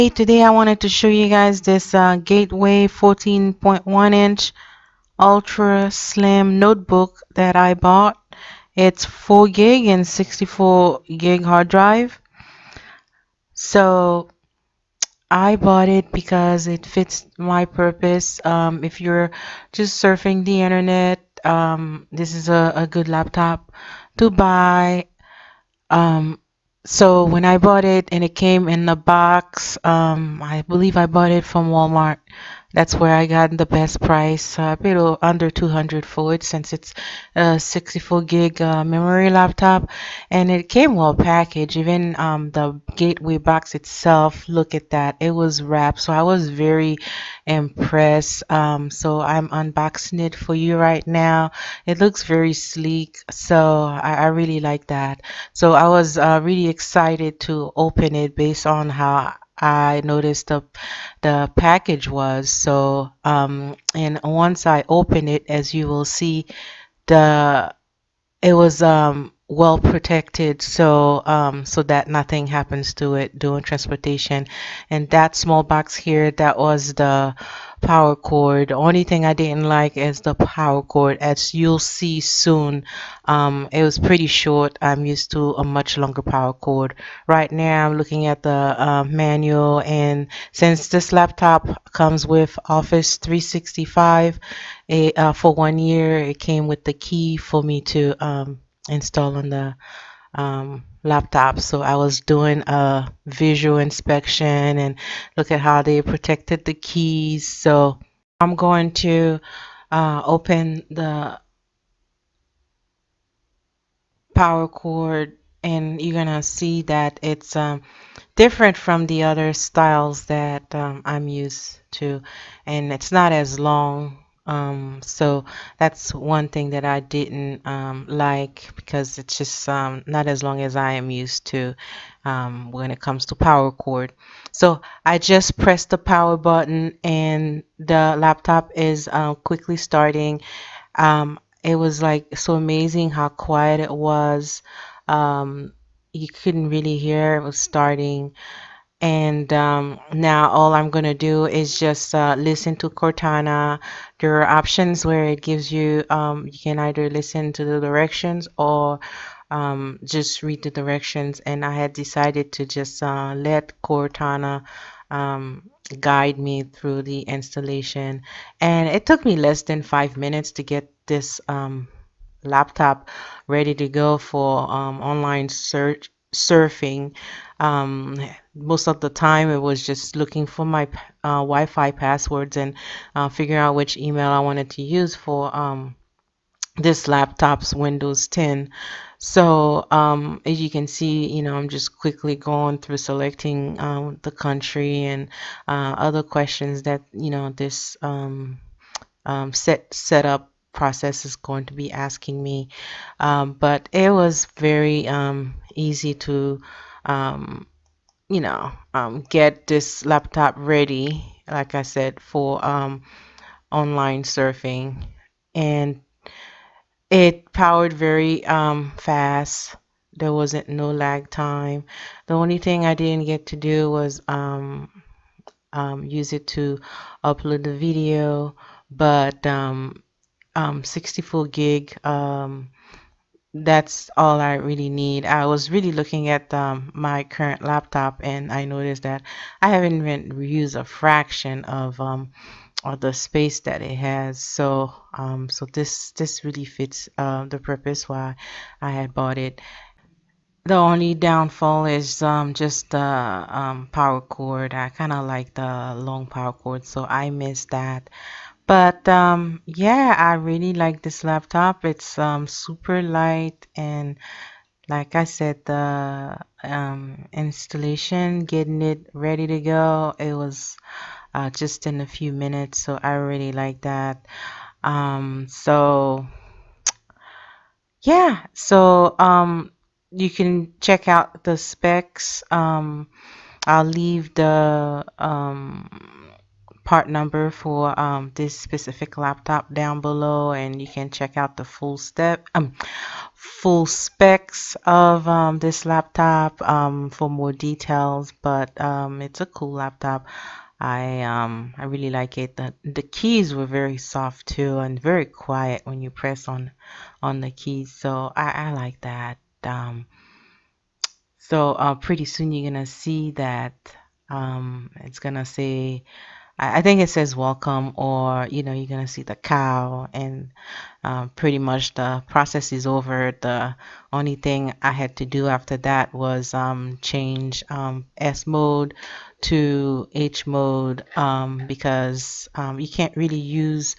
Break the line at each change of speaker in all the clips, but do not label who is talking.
Hey, today I wanted to show you guys this Gateway 14.1 inch ultra slim notebook that I bought. It's 4 gig and 64 gig hard drive. So I bought it because it fits my purpose. If you're just surfing the internet, this is a good laptop to buy. Um, so when I bought it and it came in a box, I believe I bought it from Walmart. That's where I got the best price. I paid under 200 for it since it's a 64 gig memory laptop, and it came well packaged. Even the gateway box itself, look at that, it was wrapped. So I was very impressed. So I'm unboxing it for you right now. It looks very sleek, so I really like that. So I was really excited to open it based on how I noticed the package was. So and once I open it, as you will see, the it was well protected, so so that nothing happens to it during transportation. And that small box here, that was the power cord. The only thing I didn't like is the power cord. As you'll see soon, it was pretty short. I'm used to a much longer power cord. Right now I'm looking at the manual, and since this laptop comes with Office 365, for 1 year, it came with the key for me to install on the laptop. So I was doing a visual inspection and look at how they protected the keys. So I'm going to open the power cord, and you're gonna see that it's different from the other styles that I'm used to, and it's not as long. So that's one thing that I didn't like, because it's just not as long as I am used to when it comes to power cord. So I just pressed the power button and the laptop is quickly starting. It was like so amazing how quiet it was. You couldn't really hear it was starting. And now all I'm gonna do is just listen to Cortana. There are options where it gives you, you can either listen to the directions or just read the directions. And I had decided to just let Cortana um, guide me through the installation. And it took me less than 5 minutes to get this laptop ready to go for online search surfing. Um, Most of the time it was just looking for my Wi-Fi passwords and figuring out which email I wanted to use for this laptop's Windows 10. So as you can see, I'm just quickly going through selecting the country and other questions that this setup process is going to be asking me. But it was very easy to get this laptop ready, like I said, for online surfing. And it powered very fast. There wasn't no lag time. The only thing I didn't get to do was use it to upload the video, but 64 gig, that's all I really need. I was really looking at my current laptop, and I noticed that I haven't even used a fraction of the space that it has. So so this really fits the purpose why I had bought it. The only downfall is just the power cord. I kind of like the long power cord, so I missed that. But yeah, I really like this laptop. It's super light, and like I said, the installation, getting it ready to go, it was just in a few minutes. So I really like that. So yeah, so you can check out the specs. I'll leave the part number for this specific laptop down below, and you can check out the full specs of this laptop for more details. But it's a cool laptop. I really like it. The keys were very soft too and very quiet when you press on the keys. So I like that. Um, so pretty soon you're gonna see that it's gonna say I think it says welcome, or you're gonna see the cow, and pretty much the process is over. The only thing I had to do after that was change S mode to H mode, because you can't really use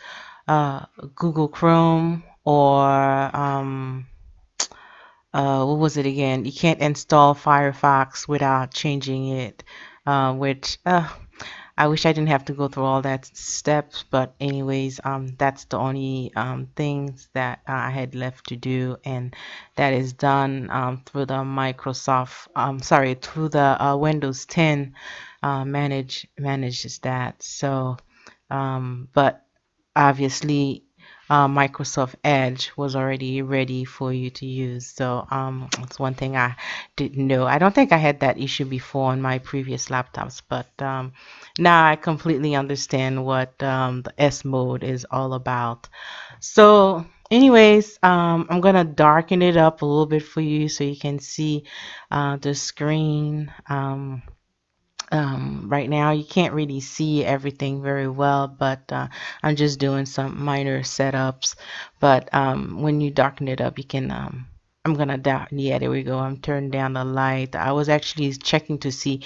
Google Chrome, or what was it again? You can't install Firefox without changing it, which I wish I didn't have to go through all that steps. But anyways, that's the only things that I had left to do, and that is done through the through the Windows 10 manages that. So, but obviously Microsoft Edge was already ready for you to use. So it's one thing I didn't know. I don't think I had that issue before on my previous laptops, but now I completely understand what the S mode is all about. So anyways, I'm gonna darken it up a little bit for you so you can see the screen. Right now you can't really see everything very well, but I'm just doing some minor setups. But when you darken it up, you can I'm gonna down yeah, there we go. I'm turning down the light. I was actually checking to see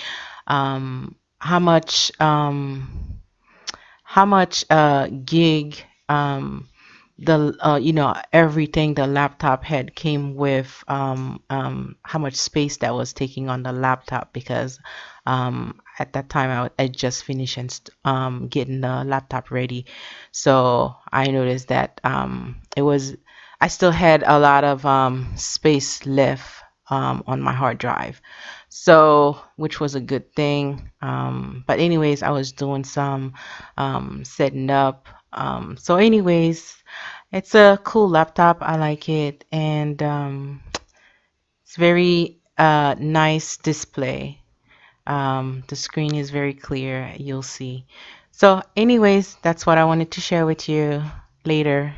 how much gig the everything the laptop had came with, how much space that was taking on the laptop, because at that time I just finished and getting the laptop ready. So I noticed that I still had a lot of space left on my hard drive, so which was a good thing. But anyways, I was doing some setting up. So anyways, it's a cool laptop. I like it, and it's very nice display. The screen is very clear, you'll see. So anyways, that's what I wanted to share with you later.